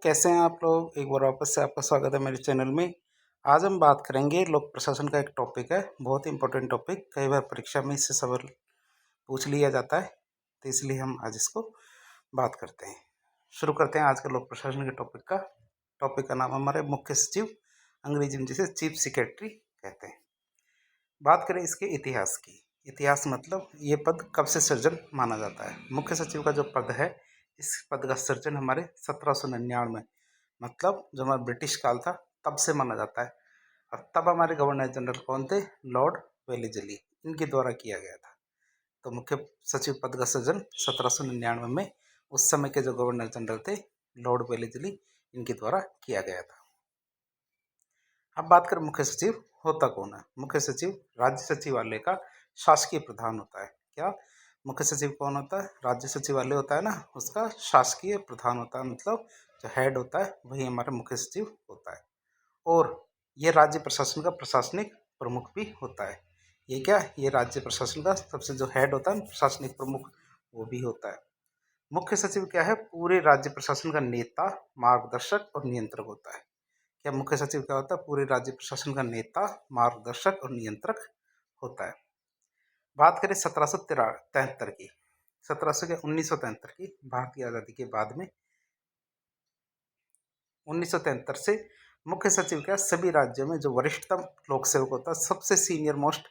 कैसे हैं आप लोग? एक बार वापस से आपका स्वागत है मेरे चैनल में। आज हम बात करेंगे लोक प्रशासन का। एक टॉपिक है, बहुत ही इम्पोर्टेंट टॉपिक। कई बार परीक्षा में इससे सवाल पूछ लिया जाता है, तो इसलिए हम आज इसको बात करते हैं। शुरू करते हैं आज का लोक प्रशासन के टॉपिक का। टॉपिक का नाम हमारे मुख्य सचिव, अंग्रेजी में जिसे चीफ सेक्रेटरी कहते हैं। बात करें इसके इतिहास की। इतिहास मतलब ये पद कब से सृजन माना जाता है। मुख्य सचिव का जो पद है, इस पद का सृजन हमारे 1799 मतलब जो हमारा ब्रिटिश काल था तब से माना जाता है। और तब हमारे गवर्नर जनरल कौन थे? लॉर्ड वेलेजली, इनके द्वारा किया गया था। तो मुख्य सचिव पद का सृजन 1799 में उस समय के जो गवर्नर जनरल थे लॉर्ड वेलेजली, इनके द्वारा किया गया था। अब बात करें मुख्य सचिव होता कौन है। मुख्य सचिव राज्य सचिवालय का शासकीय प्रधान होता है। क्या मुख्य सचिव कौन होता है? राज्य सचिवालय होता है ना, उसका शासकीय प्रधान होता है। मतलब जो हेड होता है वही हमारा मुख्य सचिव होता है। और ये राज्य प्रशासन का प्रशासनिक प्रमुख भी होता है। ये क्या, ये राज्य प्रशासन का सबसे जो हेड होता है प्रशासनिक प्रमुख, वो भी होता है। मुख्य सचिव क्या है? पूरे राज्य प्रशासन का नेता, मार्गदर्शक और नियंत्रक होता है। क्या मुख्य सचिव क्या होता है? पूरे राज्य प्रशासन का नेता, मार्गदर्शक और नियंत्रक होता है। बात करें 1773 की, 1973 की, भारतीय आज़ादी के बाद में 1973 से मुख्य सचिव क्या, सभी राज्यों में जो वरिष्ठतम लोक सेवक होता है, सबसे सीनियर मोस्ट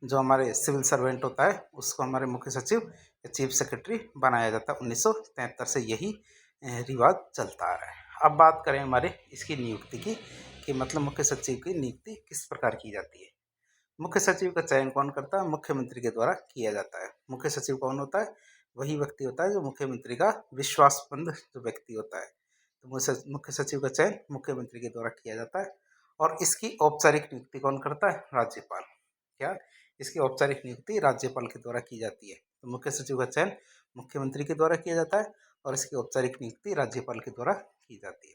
जो हमारे सिविल सर्वेंट होता है, उसको हमारे मुख्य सचिव या चीफ सेक्रेटरी बनाया जाता है। 1973 से यही रिवाज चलता आ रहा है। अब बात करें हमारे इसकी नियुक्ति की, कि मतलब मुख्य सचिव की नियुक्ति किस प्रकार की जाती है। मुख्य सचिव का चयन कौन करता है? मुख्यमंत्री के द्वारा किया जाता है। मुख्य सचिव कौन होता है? वही व्यक्ति होता है जो मुख्यमंत्री का विश्वासपंद जो व्यक्ति होता है। तो मुख्य सचिव का चयन मुख्यमंत्री के द्वारा किया जाता है। और इसकी औपचारिक नियुक्ति कौन करता है? राज्यपाल। क्या इसकी औपचारिक नियुक्ति राज्यपाल के द्वारा की जाती है। तो मुख्य सचिव का चयन मुख्यमंत्री के द्वारा किया जाता है और इसकी औपचारिक नियुक्ति राज्यपाल के द्वारा की जाती है।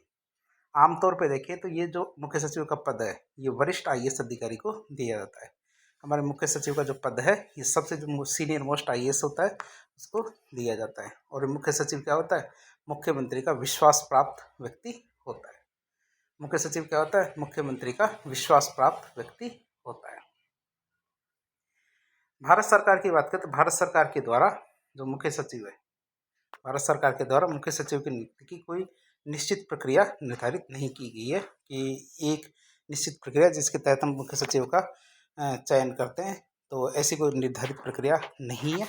आमतौर पे देखें तो ये जो मुख्य सचिव का पद है, ये वरिष्ठ आईएएस अधिकारी को दिया जाता है। हमारे मुख्य सचिव का जो पद है, ये सबसे जो सीनियर मोस्ट आईएएस होता है उसको दिया जाता है। और मुख्य सचिव क्या होता है? मुख्यमंत्री का विश्वास प्राप्त व्यक्ति होता है। मुख्य सचिव क्या होता है? मुख्यमंत्री का विश्वास प्राप्त व्यक्ति होता है। भारत सरकार की बात करें तो भारत सरकार के द्वारा जो मुख्य सचिव है, भारत सरकार के द्वारा मुख्य सचिव की नियुक्ति की कोई निश्चित प्रक्रिया निर्धारित नहीं की गई है, कि एक निश्चित प्रक्रिया जिसके तहत हम मुख्य सचिव का चयन करते हैं, तो ऐसी कोई निर्धारित प्रक्रिया नहीं है।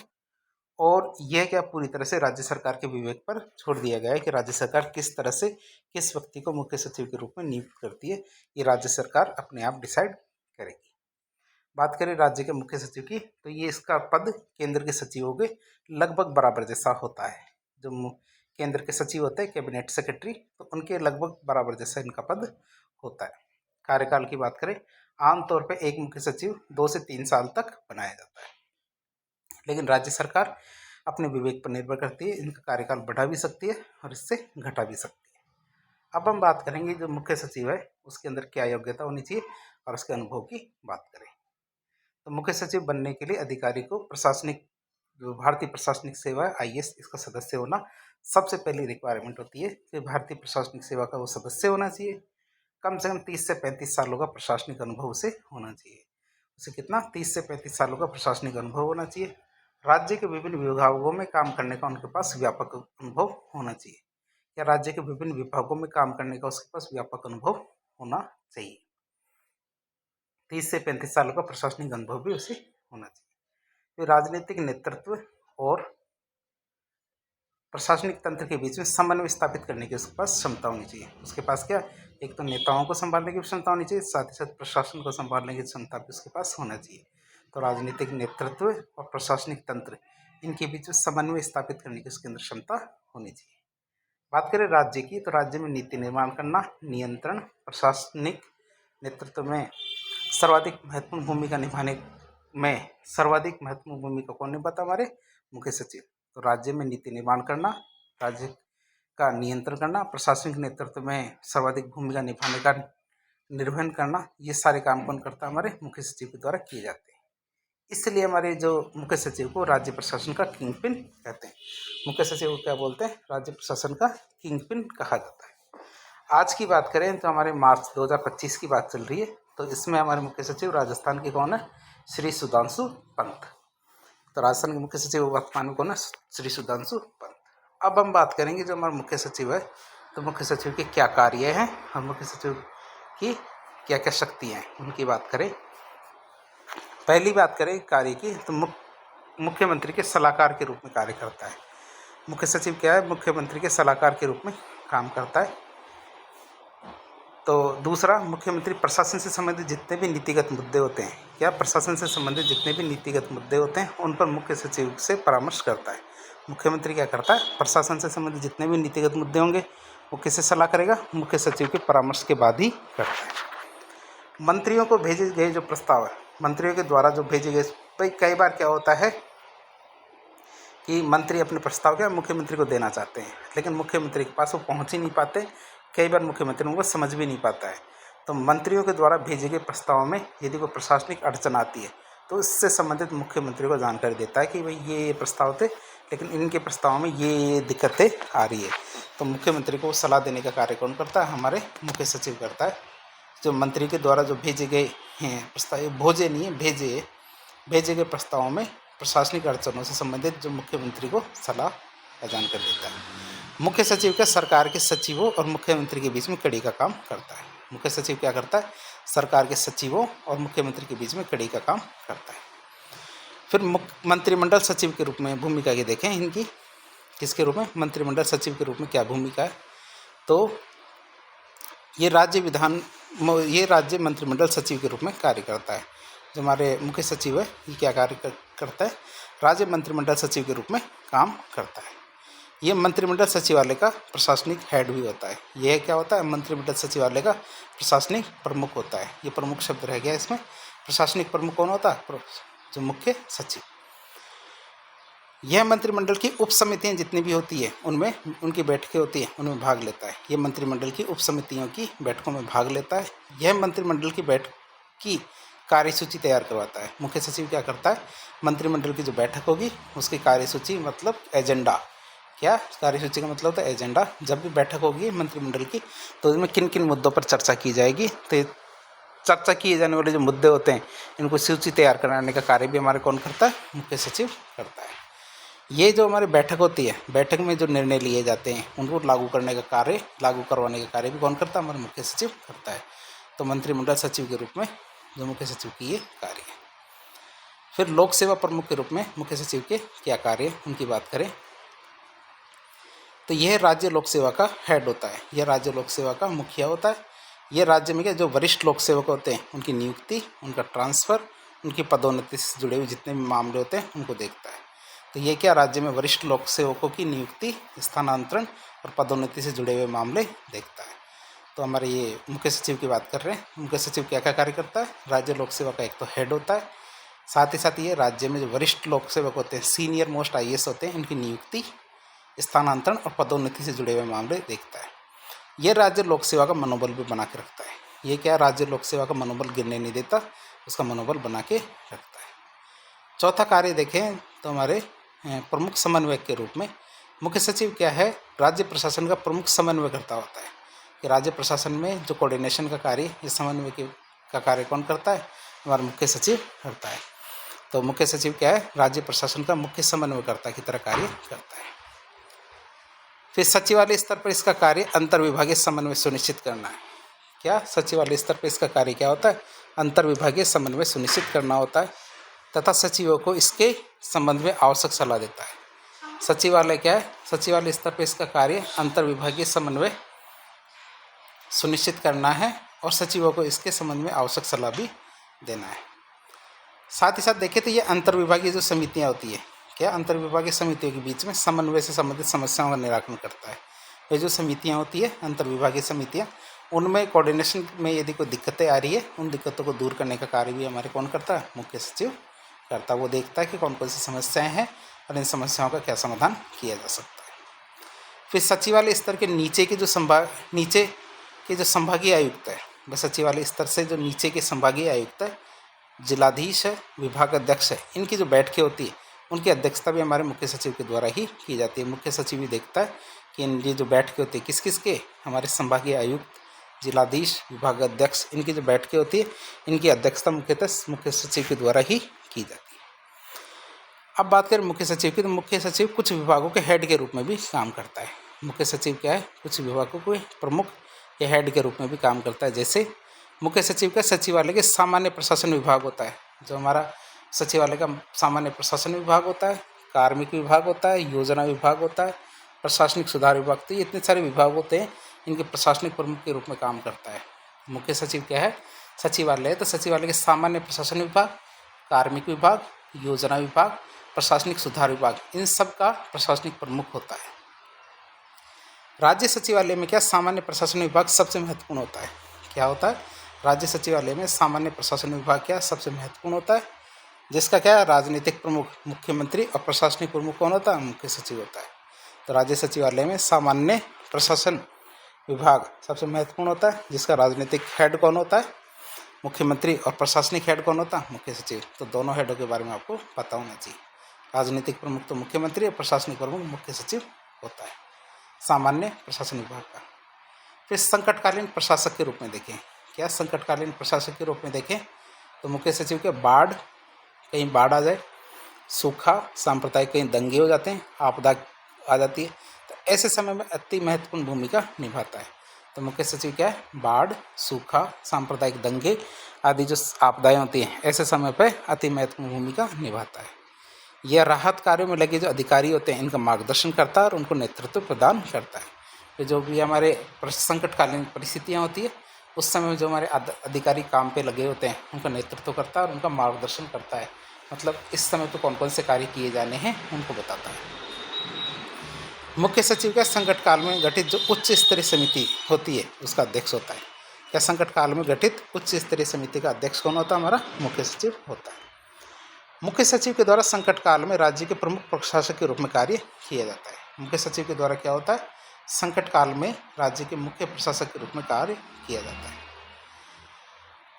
और यह क्या पूरी तरह से राज्य सरकार के विवेक पर छोड़ दिया गया है कि राज्य सरकार किस तरह से किस व्यक्ति को मुख्य सचिव के रूप में नियुक्त करती है, ये राज्य सरकार अपने आप डिसाइड करेगी। बात करें राज्य के मुख्य सचिव की, तो ये इसका पद केंद्र के सचिवों के लगभग बराबर जैसा होता है। जो केंद्र के सचिव होते हैं कैबिनेट सेक्रेटरी, तो उनके लगभग बराबर जैसा इनका पद होता है। कार्यकाल की बात करें, आमतौर पर एक मुख्य सचिव 2 से 3 साल तक बनाया जाता है, लेकिन राज्य सरकार अपने विवेक पर निर्भर करती है, इनका कार्यकाल बढ़ा भी सकती है और इससे घटा भी सकती है। अब हम बात करेंगे जो मुख्य सचिव है उसके अंदर क्या योग्यता होनी चाहिए और उसके अनुभव की बात करें। तो मुख्य सचिव बनने के लिए अधिकारी को प्रशासनिक जो भारतीय प्रशासनिक सेवा है आईएएस, इसका सदस्य होना सबसे पहली रिक्वायरमेंट होती है कि भारतीय प्रशासनिक सेवा का वो सदस्य होना चाहिए। कम से कम 30 से 35 सालों का प्रशासनिक अनुभव उसे होना चाहिए। उसे कितना? 30 से 35 सालों का प्रशासनिक अनुभव होना चाहिए। राज्य के विभिन्न विभागों में काम करने का उनके पास व्यापक अनुभव होना चाहिए। या राज्य के विभिन्न विभागों में काम करने का उसके पास व्यापक अनुभव होना चाहिए। 30 से 35 सालों का प्रशासनिक अनुभव भी उसे होना चाहिए। फिर राजनीतिक नेतृत्व और प्रशासनिक तंत्र के बीच में समन्वय स्थापित करने की उसके पास क्षमता होनी चाहिए। उसके पास क्या, एक तो नेताओं को संभालने की क्षमता होनी चाहिए, साथ ही साथ प्रशासन को संभालने की क्षमता भी उसके पास होना चाहिए। तो राजनीतिक नेतृत्व और प्रशासनिक तंत्र, इनके बीच में समन्वय स्थापित करने की उसके अंदर क्षमता होनी चाहिए। बात करें राज्य की, तो राज्य में नीति निर्माण करना, नियंत्रण, प्रशासनिक नेतृत्व में सर्वाधिक महत्वपूर्ण भूमिका निभाने में सर्वाधिक महत्वपूर्ण भूमिका कौन निभाता? हमारे मुख्य सचिव। तो राज्य में नीति निर्माण करना, राज्य का नियंत्रण करना, प्रशासनिक नेतृत्व में सर्वाधिक भूमिका निभाने का निर्वहन करना, ये सारे काम कौन करता है? हमारे मुख्य सचिव के द्वारा किए जाते हैं। इसलिए हमारे जो मुख्य सचिव को राज्य प्रशासन का किंग पिन कहते हैं। मुख्य सचिव को क्या बोलते हैं? राज्य प्रशासन का किंग पिन कहा जाता है। आज की बात करें तो हमारे मार्च 2025 की बात चल रही है। तो इसमें हमारे मुख्य सचिव राजस्थान के कौन है? श्री सुधांशु पंत। तो राजस्थान के मुख्य सचिव वर्तमान में कौन है? श्री सुधांशु पंत। अब हम बात करेंगे जो हमारा मुख्य सचिव है, तो मुख्य सचिव के क्या कार्य हैं और मुख्य सचिव की क्या क्या शक्तियाँ हैं, उनकी बात करें। पहली बात करें कार्य की, तो मुख्यमंत्री के सलाहकार के रूप में कार्य करता है। मुख्य सचिव क्या है? मुख्यमंत्री के सलाहकार के रूप में काम करता है। तो दूसरा, मुख्यमंत्री प्रशासन से संबंधित जितने भी नीतिगत मुद्दे होते हैं, क्या प्रशासन से संबंधित जितने भी नीतिगत मुद्दे होते हैं उन पर मुख्य सचिव से परामर्श करता है। मुख्यमंत्री क्या करता है? प्रशासन से संबंधित जितने भी नीतिगत मुद्दे होंगे वो किससे सलाह करेगा? मुख्य सचिव के परामर्श के बाद ही करता है। मंत्रियों को भेजे गए जो प्रस्ताव है, मंत्रियों के द्वारा जो भेजे गए, भाई कई बार क्या होता है कि मंत्री अपने प्रस्ताव क्या मुख्यमंत्री को देना चाहते हैं, लेकिन मुख्यमंत्री के पास वो पहुंच ही नहीं पाते। कई बार मुख्यमंत्री उनको समझ भी नहीं पाता है। तो मंत्रियों के द्वारा भेजे गए प्रस्ताव में यदि कोई प्रशासनिक अड़चन आती है तो इससे संबंधित मुख्यमंत्री को जानकारी देता है कि भाई ये प्रस्ताव थे, लेकिन इनके प्रस्ताव में ये दिक्कतें आ रही है। तो मुख्यमंत्री को सलाह देने का कार्य कौन करता है? हमारे मुख्य सचिव करता है। जो मंत्री के द्वारा जो भेजे गए हैं प्रस्ताव, भोजे नहीं है भेजे गए प्रस्तावों में प्रशासनिक अड़चनों से संबंधित जो मुख्यमंत्री को सलाह या जानकारी देता है। मुख्य सचिव का सरकार के सचिवों और मुख्यमंत्री के बीच में कड़ी का काम करता है। मुख्य सचिव क्या करता है? सरकार के सचिवों और मुख्यमंत्री के बीच में कड़ी का काम करता है। फिर मंत्रिमंडल सचिव के रूप में भूमिका की देखें इनकी, किसके रूप में? मंत्रिमंडल सचिव के रूप में क्या भूमिका है? तो ये राज्य मंत्रिमंडल सचिव के रूप में कार्य करता है। जो हमारे मुख्य सचिव है ये क्या कार्य करता है? राज्य मंत्रिमंडल सचिव के रूप में काम करता है। ये मंत्रिमंडल सचिवालय का प्रशासनिक हेड भी होता है। यह क्या होता है? मंत्रिमंडल सचिवालय का प्रशासनिक प्रमुख होता है। ये प्रमुख शब्द रह गया इसमें। प्रशासनिक प्रमुख कौन होता है? जो मुख्य सचिव। यह मंत्रिमंडल की उप समितियाँ जितनी भी होती है उनमें उनकी बैठकें होती हैं, उनमें भाग लेता है। ये मंत्रिमंडल की उप समितियों की बैठकों में भाग लेता है। यह मंत्रिमंडल की बैठक की कार्यसूची तैयार करवाता है। मुख्य सचिव क्या करता है? मंत्रिमंडल की जो बैठक होगी उसकी कार्यसूची मतलब एजेंडा, क्या कार्यसूची का मतलब होता है एजेंडा। जब भी बैठक होगी मंत्रिमंडल की तो इसमें किन किन मुद्दों पर चर्चा की जाएगी, तो चर्चा किए जाने वाले जो मुद्दे होते हैं इनको सूची तैयार कराने का कार्य भी हमारे कौन करता है? मुख्य सचिव करता है। ये जो हमारी बैठक होती है, बैठक में जो निर्णय लिए जाते हैं उनको लागू करवाने का कार्य भी कौन करता है? हमारे मुख्य सचिव करता है। तो मंत्रिमंडल सचिव के रूप में जो मुख्य सचिव की ये कार्य है। फिर लोक सेवा प्रमुख के रूप में मुख्य सचिव के क्या कार्य है उनकी बात करें तो यह राज्य लोक सेवा का हेड होता है। यह राज्य लोक सेवा का मुखिया होता है। यह राज्य में क्या जो वरिष्ठ लोक सेवक होते हैं उनकी नियुक्ति, उनका ट्रांसफ़र, उनकी पदोन्नति से जुड़े हुए जितने भी मामले होते हैं उनको देखता है। तो ये क्या राज्य में वरिष्ठ लोक सेवकों की नियुक्ति, स्थानांतरण और पदोन्नति से जुड़े हुए मामले देखता है। तो हमारे ये मुख्य सचिव की बात कर रहे हैं। मुख्य सचिव क्या क्या कार्य करता है? राज्य लोक सेवा का एक तो हेड होता है, साथ ही साथ ये राज्य में जो वरिष्ठ लोक सेवक होते हैं, सीनियर मोस्ट IAS होते हैं, इनकी नियुक्ति, स्थानांतरण और पदोन्नति से जुड़े हुए मामले देखता है। यह राज्य लोक सेवा का मनोबल भी बना के रखता है। ये क्या राज्य लोक सेवा का मनोबल गिरने नहीं देता, उसका मनोबल बना के रखता है। चौथा कार्य देखें तो हमारे प्रमुख समन्वयक के रूप में मुख्य सचिव क्या है? राज्य प्रशासन का प्रमुख समन्वयकर्ता होता है। कि राज्य प्रशासन में जो कोऑर्डिनेशन का कार्य, ये समन्वय का कार्य कौन करता है? हमारा मुख्य सचिव करता है। तो मुख्य सचिव क्या है? राज्य प्रशासन का मुख्य समन्वयकर्ता की तरह कार्य करता है। फिर सचिवालय स्तर पर इसका कार्य अंतर्विभागीय समन्वय सुनिश्चित करना है। क्या सचिवालय स्तर पर इसका कार्य क्या होता है? अंतर्विभागीय समन्वय सुनिश्चित करना होता है तथा सचिवों को इसके संबंध में आवश्यक सलाह देता है। सचिवालय क्या है? सचिवालय स्तर पर इसका कार्य अंतर्विभागीय समन्वय सुनिश्चित करना है और सचिवों को इसके संबंध में आवश्यक सलाह भी देना है। साथ ही साथ देखें तो ये अंतर्विभागीय जो समितियाँ होती है, क्या अंतर्विभागीय समितियों के बीच में समन्वय से संबंधित समस्याओं का निराकरण करता है। ये जो समितियाँ होती है अंतर्विभागीय समितियाँ, उनमें कोऑर्डिनेशन में यदि कोई दिक्कतें आ रही है, उन दिक्कतों को दूर करने का कार्य भी हमारे कौन करता है? मुख्य सचिव करता है। वो देखता है कि कौन कौन सी समस्याएं हैं और इन समस्याओं का क्या समाधान किया जा सकता है। फिर सचिवालय स्तर के नीचे के जो संभागीय आयुक्त है, वह सचिवालय स्तर से जो नीचे के संभागीय आयुक्त है, जिलाधीश है, विभाग अध्यक्ष है, इनकी जो बैठकें होती है उनकी अध्यक्षता भी हमारे मुख्य सचिव के द्वारा ही की जाती है। मुख्य सचिव ही देखता है कि ये जो बैठकें होती है किस किस के, हमारे संभागीय आयुक्त, जिलाधीश, विभागाध्यक्ष, इनकी जो बैठकें होती है इनकी अध्यक्षता मुख्यतः मुख्य सचिव के द्वारा ही की जाती है। अब बात करें मुख्य सचिव की, तो मुख्य सचिव कुछ विभागों के हेड के रूप में भी काम करता है। मुख्य सचिव क्या है, कुछ विभागों के प्रमुख या हेड के रूप में भी काम करता है। जैसे मुख्य सचिव का सचिवालय के सामान्य प्रशासन विभाग होता है, जो हमारा सचिवालय का सामान्य प्रशासन विभाग होता है, कार्मिक विभाग होता है, योजना विभाग होता है, प्रशासनिक सुधार विभाग, तो ये इतने सारे विभाग होते हैं, इनके प्रशासनिक प्रमुख के रूप में काम करता है। मुख्य सचिव क्या है, सचिवालय है, तो सचिवालय के सामान्य प्रशासन विभाग, कार्मिक विभाग, योजना विभाग, प्रशासनिक सुधार विभाग, इन सब का प्रशासनिक प्रमुख होता है। राज्य सचिवालय में क्या, सामान्य प्रशासन विभाग सबसे महत्वपूर्ण होता है। क्या होता है, राज्य सचिवालय में सामान्य प्रशासन विभाग क्या सबसे महत्वपूर्ण होता है, जिसका क्या है, राजनीतिक प्रमुख मुख्यमंत्री और प्रशासनिक प्रमुख कौन होता है, मुख्य सचिव होता है। तो राज्य सचिवालय में सामान्य प्रशासन विभाग सबसे महत्वपूर्ण होता है, जिसका राजनीतिक हेड कौन होता है, मुख्यमंत्री, और प्रशासनिक हेड कौन होता है, मुख्य सचिव। तो दोनों हेडों के बारे में आपको पता होना चाहिए। राजनीतिक प्रमुख तो मुख्यमंत्री और प्रशासनिक प्रमुख मुख्य सचिव होता है, सामान्य प्रशासन विभाग का। फिर संकटकालीन प्रशासक के रूप में देखें, क्या संकटकालीन प्रशासक के रूप में देखें, तो मुख्य सचिव के बाढ़, कहीं बाढ़ आ जाए, सूखा, सांप्रदायिक कहीं दंगे हो जाते हैं, आपदा आ जाती है, तो ऐसे समय में अति महत्वपूर्ण भूमिका निभाता है। तो मुख्य सचिव क्या है, बाढ़, सूखा, सांप्रदायिक दंगे आदि जो आपदाएं होती हैं, ऐसे समय पर अति महत्वपूर्ण भूमिका निभाता है। यह राहत कार्यों में लगे जो अधिकारी होते हैं इनका मार्गदर्शन करता है और उनको नेतृत्व प्रदान करता है। तो जो भी हमारे संकटकालीन परिस्थितियाँ होती है उस समय जो हमारे अधिकारी काम पे लगे होते हैं उनका नेतृत्व करता है और उनका मार्गदर्शन करता है, मतलब इस समय तो कौन कौन से कार्य किए जाने हैं उनको बताता है। मुख्य सचिव का संकट काल में गठित जो उच्च स्तरीय समिति होती है उसका अध्यक्ष होता है। क्या संकट काल में गठित उच्च स्तरीय समिति का अध्यक्ष कौन होता है, हमारा मुख्य सचिव होता है। मुख्य सचिव के द्वारा संकट काल में राज्य के प्रमुख प्रशासक के रूप में कार्य किया जाता है। मुख्य सचिव के द्वारा क्या होता है, संकट काल में राज्य के मुख्य प्रशासक के रूप में कार्य किया जाता है।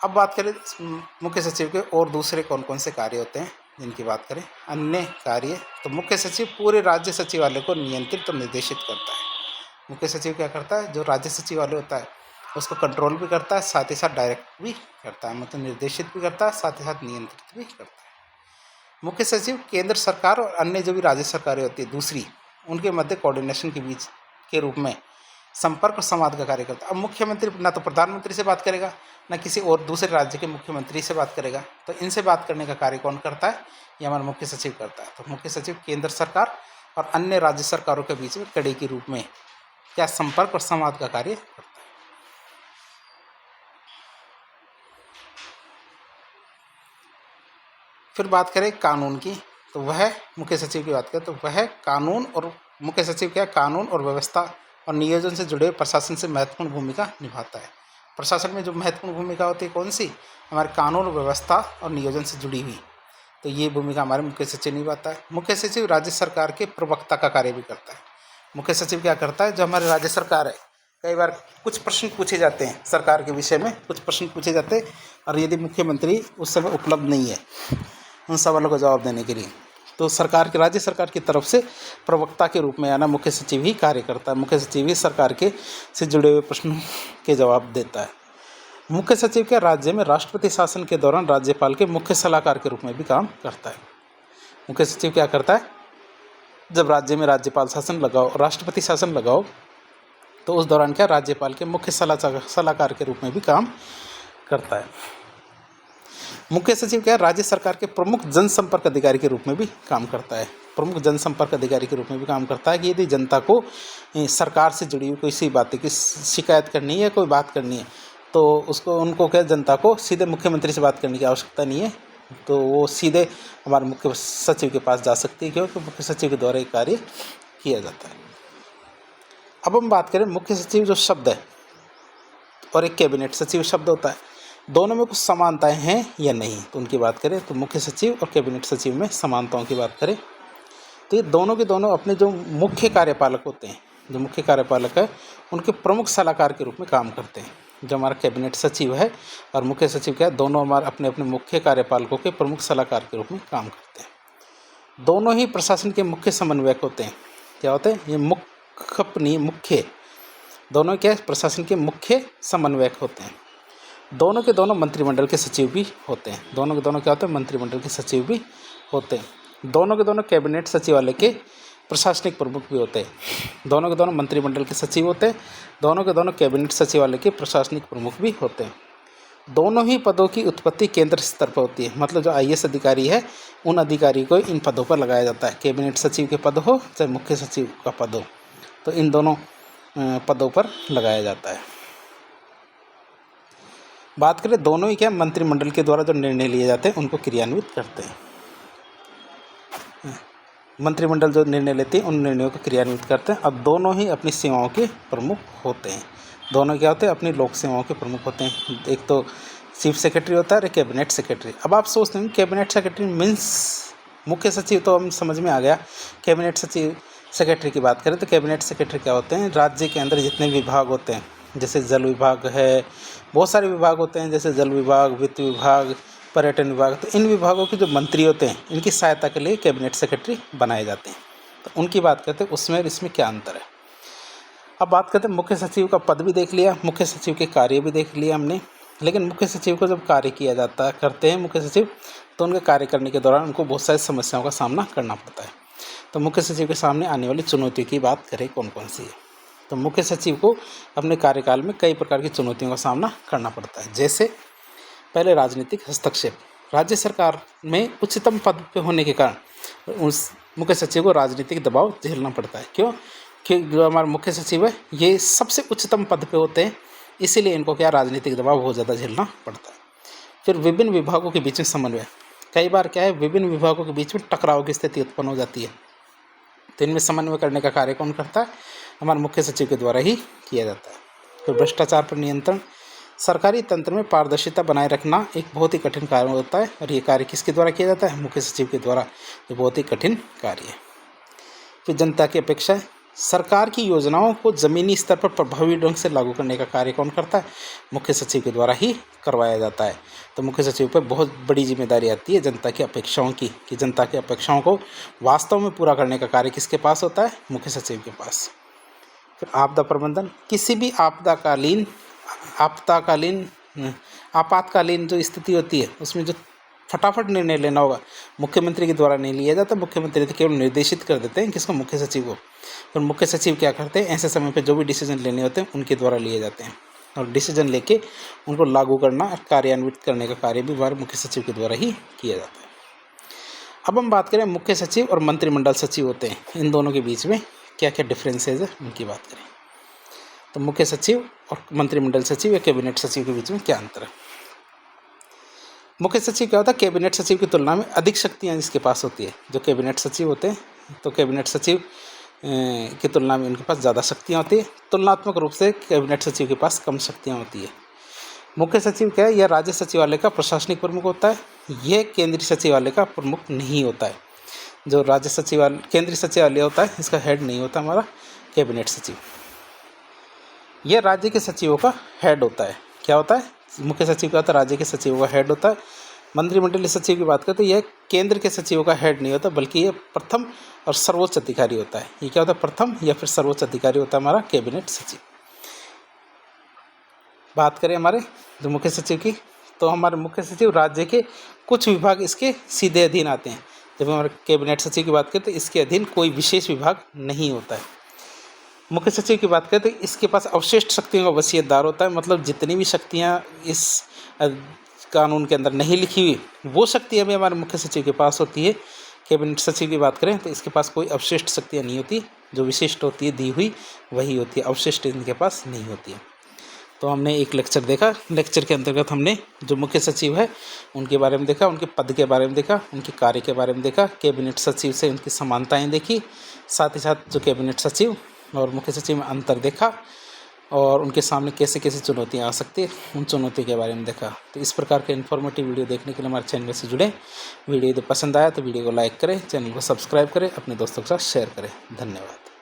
अब बात करें मुख्य सचिव के और दूसरे कौन कौन से कार्य होते हैं जिनकी बात करें, अन्य कार्य, तो मुख्य सचिव पूरे राज्य सचिवालय को नियंत्रित और निर्देशित करता है। मुख्य सचिव क्या करता है, जो राज्य सचिवालय होता है उसको कंट्रोल भी करता है, साथ ही साथ डायरेक्ट भी करता है, मतलब निर्देशित भी करता है, साथ ही साथ नियंत्रित भी करता है। मुख्य सचिव केंद्र सरकार और अन्य जो भी राज्य सरकारें होती है दूसरी, उनके मध्य कोऑर्डिनेशन के बीच के रूप में संपर्क और संवाद का कार्य करता है। अब मुख्यमंत्री ना तो प्रधानमंत्री से बात करेगा, ना किसी और दूसरे राज्य के मुख्यमंत्री से बात करेगा, तो इनसे बात करने का कार्य कौन करता है, ये हमारा मुख्य सचिव करता है। तो मुख्य सचिव केंद्र सरकार और अन्य राज्य सरकारों के बीच में कड़ी के रूप में क्या संपर्क और संवाद का कार्य करता है। फिर बात करें कानून की, तो वह मुख्य सचिव की बात करें तो वह कानून और मुख्य सचिव क्या कानून और व्यवस्था और नियोजन से जुड़े प्रशासन से महत्वपूर्ण भूमिका निभाता है। प्रशासन में जो महत्वपूर्ण भूमिका होती है कौन सी, हमारे कानून और व्यवस्था और नियोजन से जुड़ी हुई, तो ये भूमिका हमारे मुख्य सचिव निभाता है। मुख्य सचिव राज्य सरकार के प्रवक्ता का कार्य भी करता है। मुख्य सचिव क्या करता है, जो हमारे राज्य सरकार है, कई बार कुछ प्रश्न पूछे जाते हैं सरकार के विषय में, कुछ प्रश्न पूछे जाते हैं और यदि मुख्यमंत्री उस समय उपलब्ध नहीं है उन सवालों का जवाब देने के लिए, तो सरकार के राज्य सरकार की तरफ से प्रवक्ता के रूप में आना मुख्य सचिव ही कार्य करता है। मुख्य सचिव ही सरकार के से जुड़े हुए प्रश्नों के जवाब देता है। मुख्य सचिव के राज्य में राष्ट्रपति शासन के दौरान राज्यपाल के मुख्य सलाहकार के रूप में भी काम करता है। मुख्य सचिव क्या करता है, जब राज्य में राज्यपाल शासन लगाओ, राष्ट्रपति शासन लगाओ, तो उस दौरान क्या राज्यपाल के मुख्य सलाहकार के रूप में भी काम करता है। मुख्य सचिव क्या राज्य सरकार के प्रमुख जनसंपर्क अधिकारी के रूप में भी काम करता है। प्रमुख जनसंपर्क अधिकारी के रूप में भी काम करता है कि यदि जनता को सरकार से जुड़ी हुई कोई सी बातें की शिकायत करनी है, कोई बात करनी है, तो उसको उनको क्या जनता को सीधे मुख्यमंत्री से बात करने की आवश्यकता नहीं है, तो वो सीधे हमारे मुख्य सचिव के पास जा सकती है, क्योंकि मुख्य सचिव के द्वारा ये कार्य किया जाता है। अब हम बात करें मुख्य सचिव जो शब्द है और एक कैबिनेट सचिव शब्द होता है, दोनों में कुछ समानताएं हैं या नहीं, तो उनकी बात करें तो मुख्य सचिव और कैबिनेट सचिव में समानताओं की बात करें तो ये दोनों के दोनों अपने जो मुख्य कार्यपालक होते हैं, जो मुख्य कार्यपालक है उनके प्रमुख सलाहकार के रूप में काम करते हैं। जो हमारा कैबिनेट सचिव है और मुख्य सचिव क्या है, दोनों हमारे अपने अपने मुख्य कार्यपालकों के प्रमुख सलाहकार के रूप में काम करते हैं। दोनों ही प्रशासन के मुख्य समन्वयक होते हैं। क्या होते हैं, ये कंपनी मुख्य, दोनों क्या प्रशासन के मुख्य समन्वयक होते हैं। दोनों के दोनों मंत्रिमंडल के सचिव भी होते हैं। दोनों के दोनों क्या होते हैं, मंत्रिमंडल के सचिव भी होते हैं। दोनों के दोनों कैबिनेट सचिवालय के प्रशासनिक प्रमुख भी होते हैं। दोनों के दोनों मंत्रिमंडल के सचिव होते हैं। दोनों के दोनों कैबिनेट सचिवालय के प्रशासनिक प्रमुख भी होते हैं। दोनों ही पदों की उत्पत्ति केंद्र स्तर पर होती है, मतलब जो IAS अधिकारी है उन अधिकारी को इन पदों पर लगाया जाता है। कैबिनेट सचिव के पद हो चाहे मुख्य सचिव का पद हो, तो इन दोनों पदों पर लगाया जाता है। बात करें दोनों ही क्या मंत्रिमंडल के द्वारा जो निर्णय लिए जाते हैं उनको क्रियान्वित करते हैं। मंत्रिमंडल जो निर्णय लेते हैं उन निर्णयों को क्रियान्वित करते हैं। और दोनों ही अपनी सेवाओं के प्रमुख होते हैं। दोनों क्या होते हैं, अपनी लोक सेवाओं के प्रमुख होते हैं। एक तो चीफ सेक्रेटरी होता है और कैबिनेट सेक्रेटरी। अब आप सोचते हैं कैबिनेट सेक्रेटरी मीन्स मुख्य सचिव, तो हम समझ में आ गया। कैबिनेट सचिव सेक्रेटरी की बात करें तो कैबिनेट सेक्रेटरी क्या होते हैं, राज्य के अंदर जितने विभाग होते हैं, जैसे जल विभाग है, बहुत सारे विभाग होते हैं, जैसे जल विभाग, वित्त विभाग, पर्यटन विभाग, तो इन विभागों के जो मंत्री होते हैं इनकी सहायता के लिए कैबिनेट सेक्रेटरी बनाए जाते हैं। तो उनकी बात करते हैं उसमें और इसमें क्या अंतर है। अब बात करते हैं मुख्य सचिव का पद भी देख लिया, मुख्य सचिव के कार्य भी देख लिया हमने। लेकिन मुख्य सचिव को जब कार्य किया जाता है, करते हैं मुख्य सचिव, तो उनके कार्य करने के दौरान उनको बहुत सारी समस्याओं का सामना करना पड़ता है। तो मुख्य सचिव के सामने आने वाली चुनौतियों की बात करें कौन कौन सी है, तो मुख्य सचिव को अपने कार्यकाल में कई प्रकार की चुनौतियों का सामना करना पड़ता है। जैसे पहले राजनीतिक हस्तक्षेप, राज्य सरकार में उच्चतम पद पे होने के कारण उस मुख्य सचिव को राजनीतिक दबाव झेलना पड़ता है। क्यों कि जो हमारे मुख्य सचिव है ये सबसे उच्चतम पद पे होते हैं, इसीलिए इनको क्या राजनीतिक दबाव बहुत ज़्यादा झेलना पड़ता है। फिर विभिन्न विभागों के बीच में समन्वय, कई बार क्या है विभिन्न विभागों के बीच में टकराव की स्थिति उत्पन्न हो जाती है, तो इनमें समन्वय करने का कार्य कौन करता है, हमारे मुख्य सचिव के द्वारा ही किया जाता है। फिर भ्रष्टाचार पर नियंत्रण, सरकारी तंत्र में पारदर्शिता बनाए रखना एक बहुत ही कठिन कार्य होता है, और ये कार्य किसके द्वारा किया जाता है, मुख्य सचिव के द्वारा। ये बहुत ही कठिन कार्य है। फिर जनता की अपेक्षाएं, सरकार की योजनाओं को ज़मीनी स्तर पर प्रभावी ढंग से लागू करने का कार्य कौन करता है, मुख्य सचिव के द्वारा ही करवाया जाता है। तो मुख्य सचिव पर बहुत बड़ी जिम्मेदारी आती है जनता की अपेक्षाओं की, कि जनता की अपेक्षाओं को वास्तव में पूरा करने का कार्य किसके पास होता है, मुख्य सचिव के पास। फिर आपदा प्रबंधन, किसी भी आपातकालीन जो स्थिति होती है उसमें जो फटाफट निर्णय लेना होगा मुख्यमंत्री के द्वारा नहीं लिया जाता, मुख्यमंत्री तो केवल निर्देशित कर देते हैं किसको, मुख्य सचिव को। फिर मुख्य सचिव क्या करते हैं, ऐसे समय पे जो भी डिसीजन लेने होते हैं उनके द्वारा लिए जाते हैं, और डिसीजन लेके उनको लागू करना और कार्यान्वित करने का कार्य भी हमारे मुख्य सचिव के द्वारा ही किया जाता है। अब हम बात करें मुख्य सचिव और मंत्रिमंडल सचिव होते हैं, इन दोनों के बीच में क्या क्या डिफरेंसेज है उनकी बात करें। तो मुख्य सचिव और मंत्रिमंडल सचिव या कैबिनेट सचिव के बीच में क्या अंतर है। मुख्य सचिव क्या होता है, कैबिनेट सचिव की तुलना में अधिक शक्तियां जिसके पास होती है। जो कैबिनेट सचिव होते हैं, तो कैबिनेट सचिव की तुलना में उनके पास ज़्यादा शक्तियां होती है, तुलनात्मक रूप से कैबिनेट सचिव के पास कम शक्तियां होती है। मुख्य सचिव क्या है, यह राज्य सचिवालय का प्रशासनिक प्रमुख होता है, यह केंद्रीय सचिवालय का प्रमुख नहीं होता है। जो राज्य सचिवालय केंद्रीय सचिवालय होता है इसका हेड नहीं होता हमारा कैबिनेट सचिव, यह राज्य के सचिवों का हेड होता है। क्या होता है, मुख्य सचिव का होता है राज्य के सचिवों का हेड होता है। मंत्रिमंडलीय सचिव की बात करते हैं, यह केंद्र के सचिवों का हेड नहीं होता, बल्कि यह प्रथम और सर्वोच्च अधिकारी होता है। ये क्या होता है, प्रथम या फिर सर्वोच्च अधिकारी होता है हमारा कैबिनेट सचिव। बात करें हमारे जो मुख्य सचिव की, तो हमारे मुख्य सचिव राज्य के कुछ विभाग इसके सीधे अधीन आते हैं। जब हमारे कैबिनेट सचिव की बात करें तो इसके अधीन कोई विशेष विभाग नहीं होता है। मुख्य सचिव की बात करें तो इसके पास अवशिष्ट शक्तियों का वसीयतदार होता है, मतलब जितनी भी शक्तियाँ इस कानून के अंदर नहीं लिखी हुई वो शक्तियाँ भी हमारे मुख्य सचिव के पास होती है। कैबिनेट सचिव की बात करें तो इसके पास कोई अवशिष्ट शक्तियाँ नहीं होती, जो विशिष्ट होती है दी हुई वही होती है, अवशिष्ट इनके पास नहीं होती है। तो हमने एक लेक्चर देखा, लेक्चर के अंतर्गत हमने जो मुख्य सचिव है उनके बारे में देखा, उनके पद के बारे में देखा, उनके कार्य के बारे में देखा, कैबिनेट सचिव से उनकी समानताएं देखी, साथ ही साथ जो कैबिनेट सचिव और मुख्य सचिव में अंतर देखा, और उनके सामने कैसे कैसे चुनौतियाँ आ सकती है उन चुनौतियों के बारे में देखा। तो इस प्रकार के इन्फॉर्मेटिव वीडियो देखने के लिए हमारे चैनल से जुड़े। वीडियो यदि पसंद आया तो वीडियो को लाइक करें, चैनल को सब्सक्राइब करें, अपने दोस्तों के साथ शेयर करें। धन्यवाद।